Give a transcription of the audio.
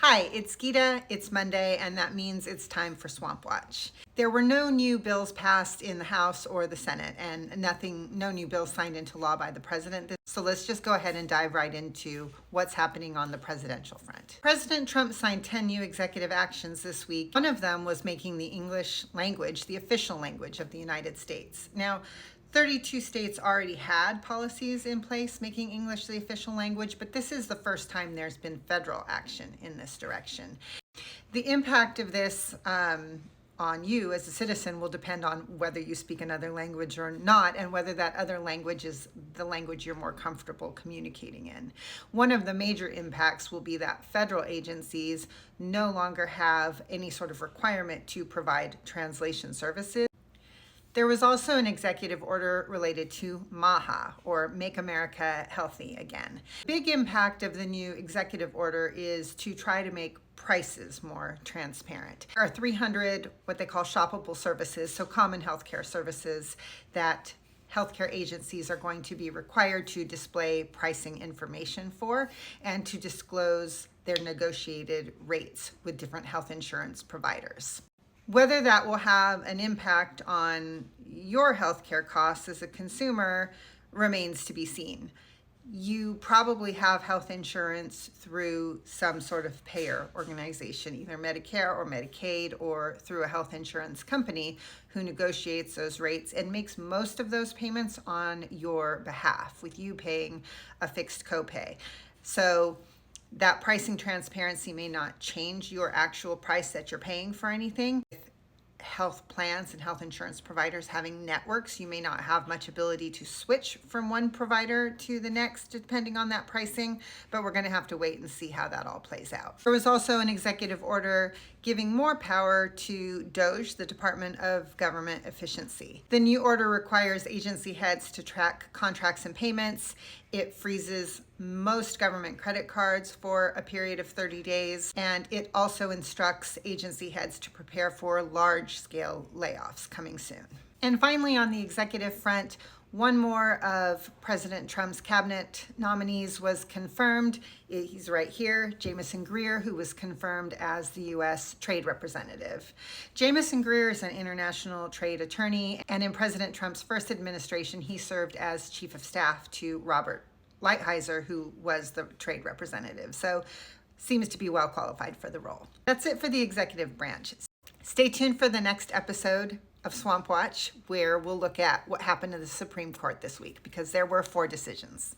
Hi, it's Geeta, it's Monday, and that means it's time for Swamp Watch. There were no new bills passed in the House or the Senate, and no new bills signed into law by the president. So let's just go ahead and dive right into what's happening on the presidential front. President Trump signed 10 new executive actions this week. One of them was making the English language the official language of the United States. Now, 32 states already had policies in place making English the official language, but this is the first time there's been federal action in this direction. The impact of this on you as a citizen will depend on whether you speak another language or not, and whether that other language is the language you're more comfortable communicating in. One of the major impacts will be that federal agencies no longer have any sort of requirement to provide translation services. There was also an executive order related to MAHA, or Make America Healthy Again. Big impact of the new executive order is to try to make prices more transparent. There are 300 what they call shoppable services, so common healthcare services that healthcare agencies are going to be required to display pricing information for and to disclose their negotiated rates with different health insurance providers. Whether that will have an impact on your healthcare costs as a consumer remains to be seen. You probably have health insurance through some sort of payer organization, either Medicare or Medicaid, or through a health insurance company who negotiates those rates and makes most of those payments on your behalf, with you paying a fixed copay. So that pricing transparency may not change your actual price that you're paying for anything. With health plans and health insurance providers having networks, you may not have much ability to switch from one provider to the next depending on that pricing, but we're going to have to wait and see how that all plays out. There was also an executive order giving more power to DOGE, the Department of Government Efficiency. The new order requires agency heads to track contracts and payments. It freezes most government credit cards for a period of 30 days, and it also instructs agency heads to prepare for large-scale layoffs coming soon. And finally, on the executive front, one more of President Trump's cabinet nominees was confirmed. He's right here, Jamieson Greer, who was confirmed as the U.S. Trade Representative. Jamieson Greer is an international trade attorney, and in President Trump's first administration, he served as chief of staff to Robert Lighthizer, who was the trade representative. So seems to be well qualified for the role. That's it for the executive branch. Stay tuned for the next episode of Swamp Watch, where we'll look at what happened to the Supreme Court this week, because there were 4 decisions.